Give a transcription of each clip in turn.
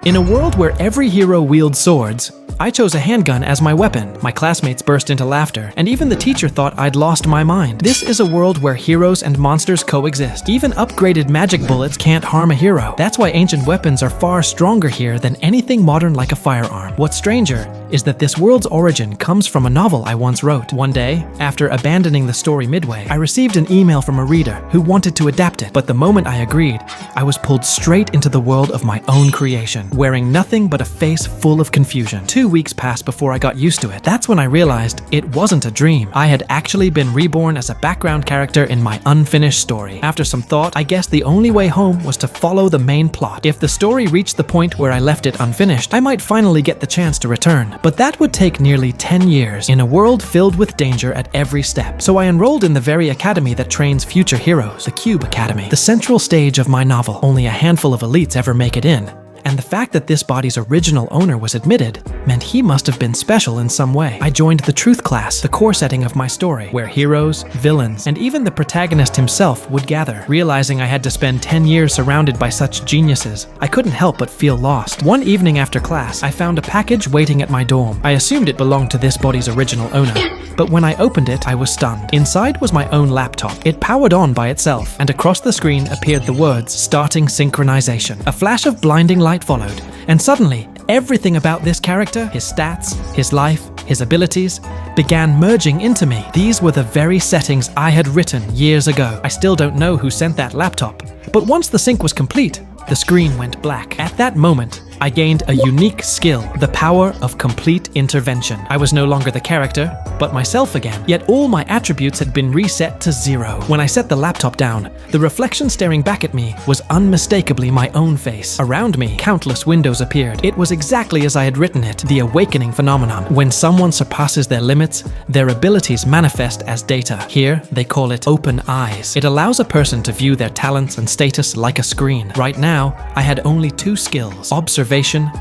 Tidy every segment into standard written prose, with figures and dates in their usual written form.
In a world where every hero wields swords, I chose a handgun as my weapon. My classmates burst into laughter, and even the teacher thought I'd lost my mind. This is a world where heroes and monsters coexist. Even upgraded magic bullets can't harm a hero. That's why ancient weapons are far stronger here than anything modern like a firearm. What's stranger is that this world's origin comes from a novel I once wrote. One day, after abandoning the story midway, I received an email from a reader who wanted to adapt it. But the moment I agreed, I was pulled straight into the world of my own creation, wearing nothing but a face full of confusion. 2 weeks passed before I got used to it. That's when I realized it wasn't a dream. I had actually been reborn as a background character in my unfinished story. After some thought, I guessed the only way home was to follow the main plot. If the story reached the point where I left it unfinished, I might finally get the chance to return. But that would take nearly 10 years in a world filled with danger at every step. So I enrolled in the very academy that trains future heroes, the Cube Academy. The central stage of my novel. Only a handful of elites ever make it in. And the fact that this body's original owner was admitted meant he must have been special in some way. I joined the Truth class, the core setting of my story, where heroes, villains, and even the protagonist himself would gather. Realizing I had to spend 10 years surrounded by such geniuses, I couldn't help but feel lost. One evening after class, I found a package waiting at my dorm. I assumed it belonged to this body's original owner. But when I opened it, I was stunned. Inside was my own laptop. It powered on by itself, and across the screen appeared the words, "Starting synchronization." A flash of blinding light followed, and suddenly, everything about this character, his stats, his life, his abilities, began merging into me. These were the very settings I had written years ago. I still don't know who sent that laptop, but once the sync was complete, the screen went black. At that moment, I gained a unique skill, the power of complete intervention. I was no longer the character, but myself again, yet all my attributes had been reset to 0. When I set the laptop down, the reflection staring back at me was unmistakably my own face. Around me, countless windows appeared. It was exactly as I had written it, the awakening phenomenon. When someone surpasses their limits, their abilities manifest as data. Here, they call it open eyes. It allows a person to view their talents and status like a screen. Right now, I had only 2 skills, observation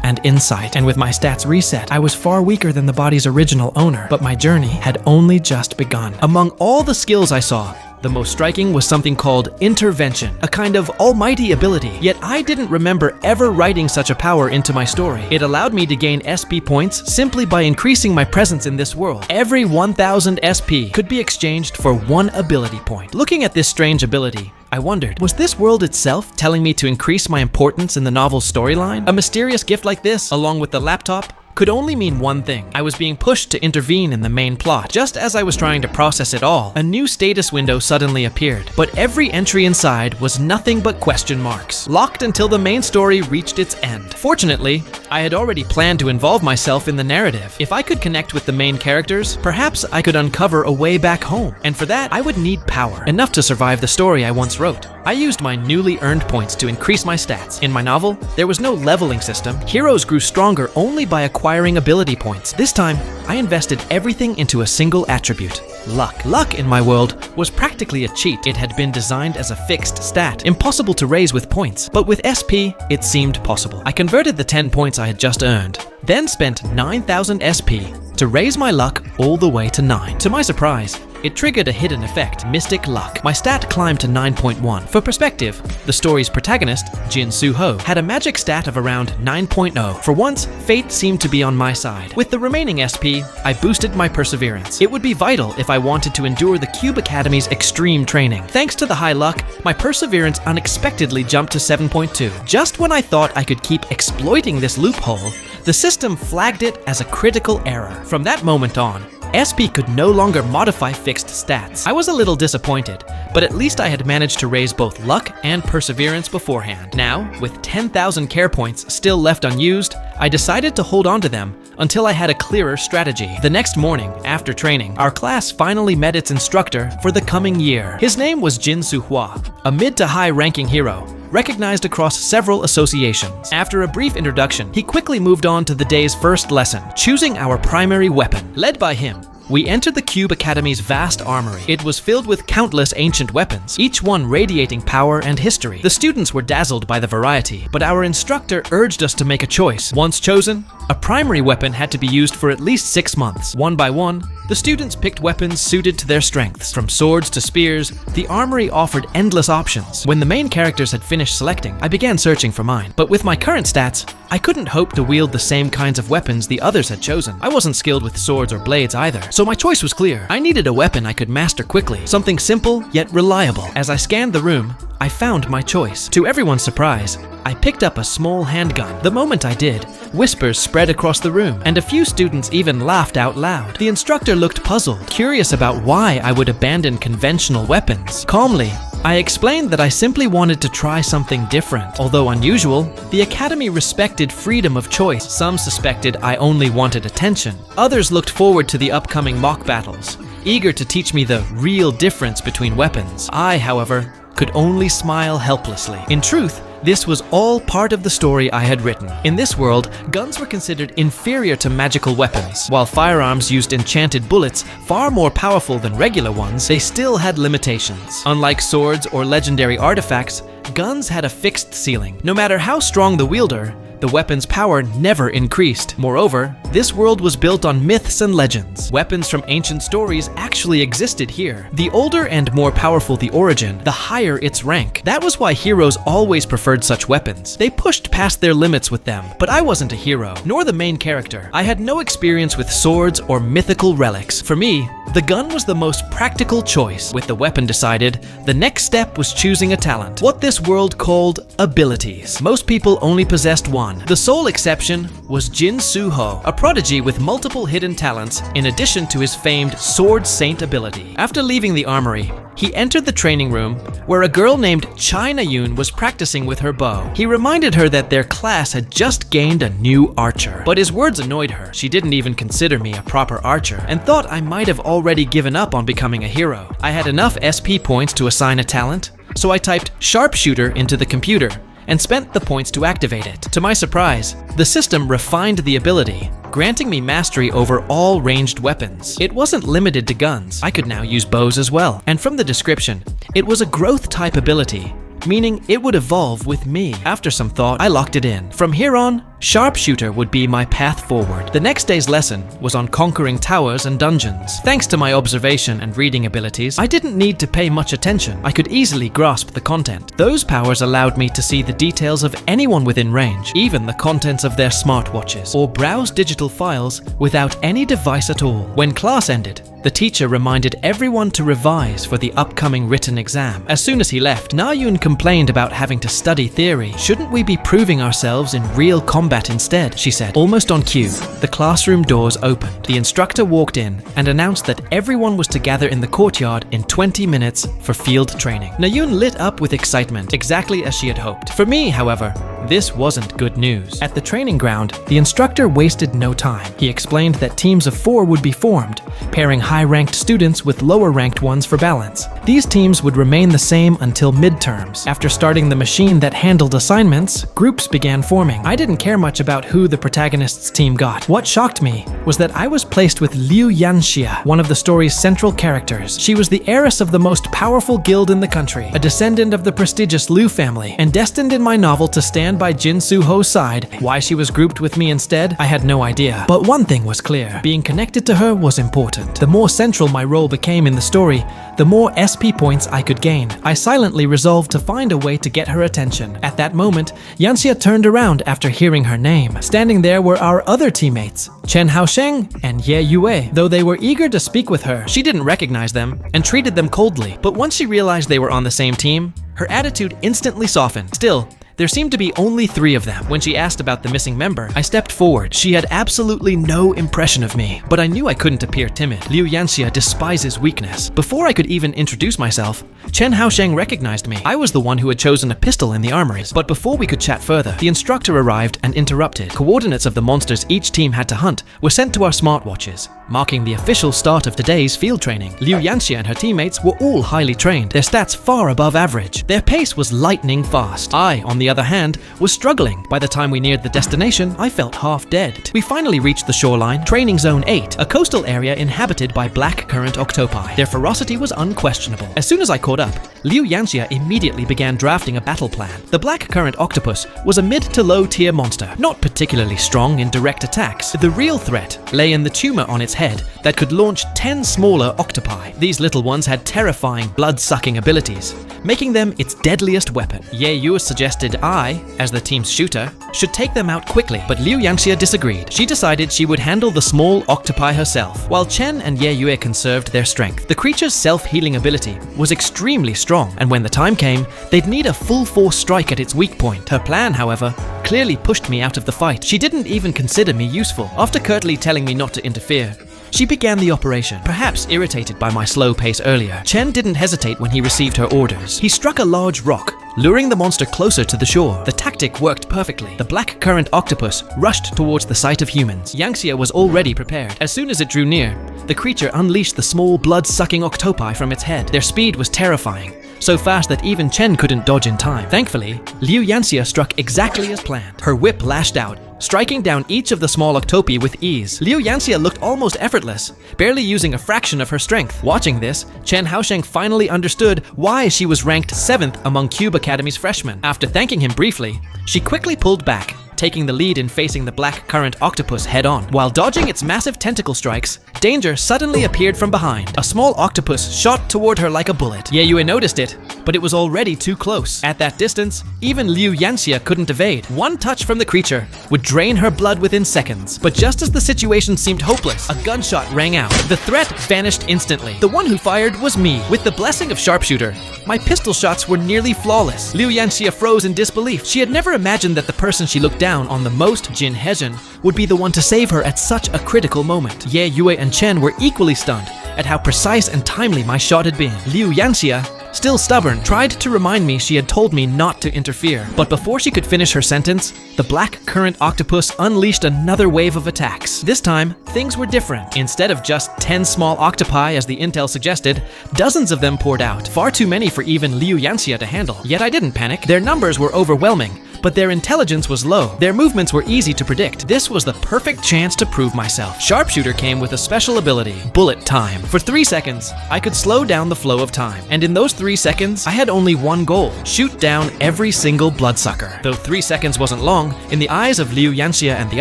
and insight, and with my stats reset, I was far weaker than the body's original owner, but my journey had only just begun. Among all the skills I saw, the most striking was something called intervention, a kind of almighty ability. Yet I didn't remember ever writing such a power into my story. It allowed me to gain SP points simply by increasing my presence in this world. Every 1000 SP could be exchanged for 1 ability point. Looking at this strange ability, I wondered, was this world itself telling me to increase my importance in the novel's storyline? A mysterious gift like this, along with the laptop, could only mean one thing. I was being pushed to intervene in the main plot. Just as I was trying to process it all, a new status window suddenly appeared, but every entry inside was nothing but question marks, locked until the main story reached its end. Fortunately, I had already planned to involve myself in the narrative. If I could connect with the main characters, perhaps I could uncover a way back home. And for that, I would need power, enough to survive the story I once wrote. I used my newly earned points to increase my stats. In my novel, there was no leveling system. Heroes grew stronger only by acquiring ability points. This time, I invested everything into a single attribute, luck. Luck in my world was practically a cheat. It had been designed as a fixed stat, impossible to raise with points. But with SP, it seemed possible. I converted the 10 points I had just earned, then spent 9,000 SP to raise my luck all the way to 9. To my surprise, it triggered a hidden effect, Mystic Luck. My stat climbed to 9.1. For perspective, the story's protagonist, Jin Soo-ho, had a magic stat of around 9.0. For once, fate seemed to be on my side. With the remaining SP, I boosted my perseverance. It would be vital if I wanted to endure the Cube Academy's extreme training. Thanks to the high luck, my perseverance unexpectedly jumped to 7.2. Just when I thought I could keep exploiting this loophole, the system flagged it as a critical error. From that moment on, SP could no longer modify fixed stats. I was a little disappointed, but at least I had managed to raise both luck and perseverance beforehand. Now, with 10,000 care points still left unused, I decided to hold on to them until I had a clearer strategy. The next morning, after training, our class finally met its instructor for the coming year. His name was Jin Soo-hwa, a mid to high ranking hero, recognized across several associations. After a brief introduction, he quickly moved on to the day's first lesson, choosing our primary weapon. Led by him, we entered the Cube Academy's vast armory. It was filled with countless ancient weapons, each one radiating power and history. The students were dazzled by the variety, but our instructor urged us to make a choice. Once chosen, a primary weapon had to be used for at least 6 months. One by one, The students picked weapons suited to their strengths. From swords to spears, the armory offered endless options. When the main characters had finished selecting, I began searching for mine. But with my current stats, I couldn't hope to wield the same kinds of weapons the others had chosen. I wasn't skilled with swords or blades either, so my choice was clear. I needed a weapon I could master quickly, something simple yet reliable. As I scanned the room, I found my choice. To everyone's surprise, I picked up a small handgun. The moment I did, whispers spread across the room, and a few students even laughed out loud. The instructor looked puzzled, curious about why I would abandon conventional weapons. Calmly, I explained that I simply wanted to try something different. Although unusual, the academy respected freedom of choice. Some suspected I only wanted attention. Others looked forward to the upcoming mock battles, eager to teach me the real difference between weapons. I, however, could only smile helplessly. In truth, this was all part of the story I had written. In this world, guns were considered inferior to magical weapons. While firearms used enchanted bullets, far more powerful than regular ones, they still had limitations. Unlike swords or legendary artifacts, guns had a fixed ceiling. No matter how strong the wielder, the weapon's power never increased. Moreover, this world was built on myths and legends. Weapons from ancient stories actually existed here. The older and more powerful the origin, the higher its rank. That was why heroes always preferred such weapons. They pushed past their limits with them. But I wasn't a hero, nor the main character. I had no experience with swords or mythical relics. For me, the gun was the most practical choice. With the weapon decided, the next step was choosing a talent. What this world called abilities. Most people only possessed one. The sole exception was Jin Soo-ho, a prodigy with multiple hidden talents in addition to his famed Sword Saint ability. After leaving the armory, he entered the training room where a girl named China Yoon was practicing with her bow. He reminded her that their class had just gained a new archer. But his words annoyed her. She didn't even consider me a proper archer and thought I might have already given up on becoming a hero. I had enough SP points to assign a talent, so I typed sharpshooter into the computer and spent the points to activate it. To my surprise, the system refined the ability, granting me mastery over all ranged weapons. It wasn't limited to guns. I could now use bows as well. And from the description, it was a growth type ability, meaning it would evolve with me. After some thought, I locked it in. From here on, sharpshooter would be my path forward. The next day's lesson was on conquering towers and dungeons. Thanks to my observation and reading abilities, I didn't need to pay much attention. I could easily grasp the content. Those powers allowed me to see the details of anyone within range, even the contents of their smartwatches, or browse digital files without any device at all. When class ended, the teacher reminded everyone to revise for the upcoming written exam. As soon as he left, Na-yoon complained about having to study theory. Shouldn't we be proving ourselves in real combat instead, she said. Almost on cue, the classroom doors opened. The instructor walked in and announced that everyone was to gather in the courtyard in 20 minutes for field training. Na-yoon lit up with excitement, exactly as she had hoped. For me, however, this wasn't good news. At the training ground, the instructor wasted no time. He explained that teams of 4 would be formed, pairing high-ranked students with lower-ranked ones for balance. These teams would remain the same until midterms. After starting the machine that handled assignments, groups began forming. I didn't care much about who the protagonist's team got. What shocked me was that I was placed with Liu Yanxia, one of the story's central characters. She was the heiress of the most powerful guild in the country, a descendant of the prestigious Liu family, and destined in my novel to stand by Jin Soo-ho's side. Why she was grouped with me instead, I had no idea. But one thing was clear. Being connected to her was important. The more central my role became in the story, the more SP points I could gain. I silently resolved to find a way to get her attention. At that moment, Yanxia turned around after hearing her name. Standing there were our other teammates, Chen Haosheng and Ye Yue. Though they were eager to speak with her, she didn't recognize them and treated them coldly. But once she realized they were on the same team, her attitude instantly softened. Still, there seemed to be only 3 of them. When she asked about the missing member, I stepped forward. She had absolutely no impression of me, but I knew I couldn't appear timid. Liu Yanxia despises weakness. Before I could even introduce myself, Chen Haosheng recognized me. I was the one who had chosen a pistol in the armories. But before we could chat further, the instructor arrived and interrupted. Coordinates of the monsters each team had to hunt were sent to our smartwatches, marking the official start of today's field training. Liu Yanxia and her teammates were all highly trained, their stats far above average. Their pace was lightning fast. I, on the the other hand, was struggling. By the time we neared the destination, I felt half dead. We finally reached the shoreline, Training Zone 8, a coastal area inhabited by black current octopi. Their ferocity was unquestionable. As soon as I caught up, Liu Yanxia immediately began drafting a battle plan. The black current octopus was a mid to low tier monster, not particularly strong in direct attacks. The real threat lay in the tumor on its head that could launch 10 smaller octopi. These little ones had terrifying blood-sucking abilities, making them its deadliest weapon. Ye Yue suggested I, as the team's shooter, should take them out quickly, but Liu Yanxia disagreed. She decided she would handle the small octopi herself, while Chen and Ye Yue conserved their strength. The creature's self-healing ability was extremely strong, and when the time came, they'd need a full-force strike at its weak point. Her plan, however, clearly pushed me out of the fight. She didn't even consider me useful. After curtly telling me not to interfere, she began the operation. Perhaps irritated by my slow pace earlier, Chen didn't hesitate when he received her orders. He struck a large rock, luring the monster closer to the shore. The tactic worked perfectly. The black current octopus rushed towards the sight of humans. Yanxia was already prepared. As soon as it drew near, the creature unleashed the small blood-sucking octopi from its head. Their speed was terrifying, so fast that even Chen couldn't dodge in time. Thankfully, Liu Yanxia struck exactly as planned. Her whip lashed out, striking down each of the small octopi with ease. Liu Yanxia looked almost effortless, barely using a fraction of her strength. Watching this, Chen Haosheng finally understood why she was ranked 7th among Cube Academy's freshmen. After thanking him briefly, she quickly pulled back, taking the lead in facing the black current octopus head-on. While dodging its massive tentacle strikes, danger suddenly appeared from behind. A small octopus shot toward her like a bullet. Ye Yue noticed it, but it was already too close. At that distance, even Liu Yanxia couldn't evade. One touch from the creature would drain her blood within seconds. But just as the situation seemed hopeless, a gunshot rang out. The threat vanished instantly. The one who fired was me. With the blessing of sharpshooter, my pistol shots were nearly flawless. Liu Yanxia froze in disbelief. She had never imagined that the person she looked down on the most, Jin Hezhen, would be the one to save her at such a critical moment. Ye Yue and Chen were equally stunned at how precise and timely my shot had been. Liu Yanxia, still stubborn, tried to remind me she had told me not to interfere. But before she could finish her sentence, the black current octopus unleashed another wave of attacks. This time, things were different. Instead of just 10 small octopi as the intel suggested, dozens of them poured out, far too many for even Liu Yanxia to handle. Yet I didn't panic. Their numbers were overwhelming, but their intelligence was low. Their movements were easy to predict. This was the perfect chance to prove myself. Sharpshooter came with a special ability, bullet time. For 3 seconds, I could slow down the flow of time. And in those 3 seconds, I had only one goal: shoot down every single bloodsucker. Though 3 seconds wasn't long, in the eyes of Liu Yanxia and the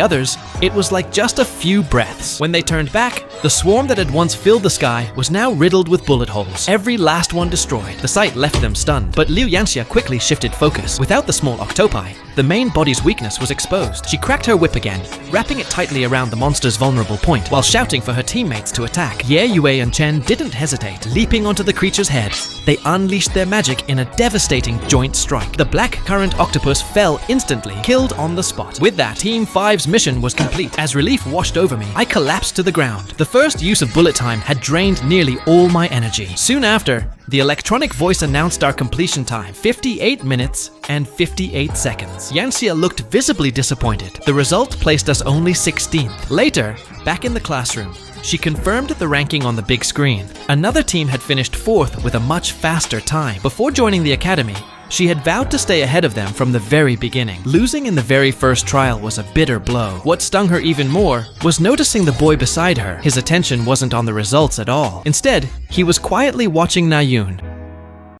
others, it was like just a few breaths. When they turned back, the swarm that had once filled the sky was now riddled with bullet holes, every last one destroyed. The sight left them stunned, but Liu Yanxia quickly shifted focus. Without the small octopi, the main body's weakness was exposed. She cracked her whip again, wrapping it tightly around the monster's vulnerable point, while shouting for her teammates to attack. Ye Yue and Chen didn't hesitate. Leaping onto the creature's head, they unleashed their magic in a devastating joint strike. The black current octopus fell instantly, killed on the spot. With that, Team 5's mission was complete. As relief washed over me, I collapsed to the ground. The first use of bullet time had drained nearly all my energy. Soon after, the electronic voice announced our completion time: 58 minutes and 58 seconds. Yanxia looked visibly disappointed. The result placed us only 16th. Later, back in the classroom, she confirmed the ranking on the big screen. Another team had finished 4th with a much faster time. Before joining the academy, she had vowed to stay ahead of them from the very beginning. Losing in the very first trial was a bitter blow. What stung her even more was noticing the boy beside her. His attention wasn't on the results at all. Instead, he was quietly watching Na Yun,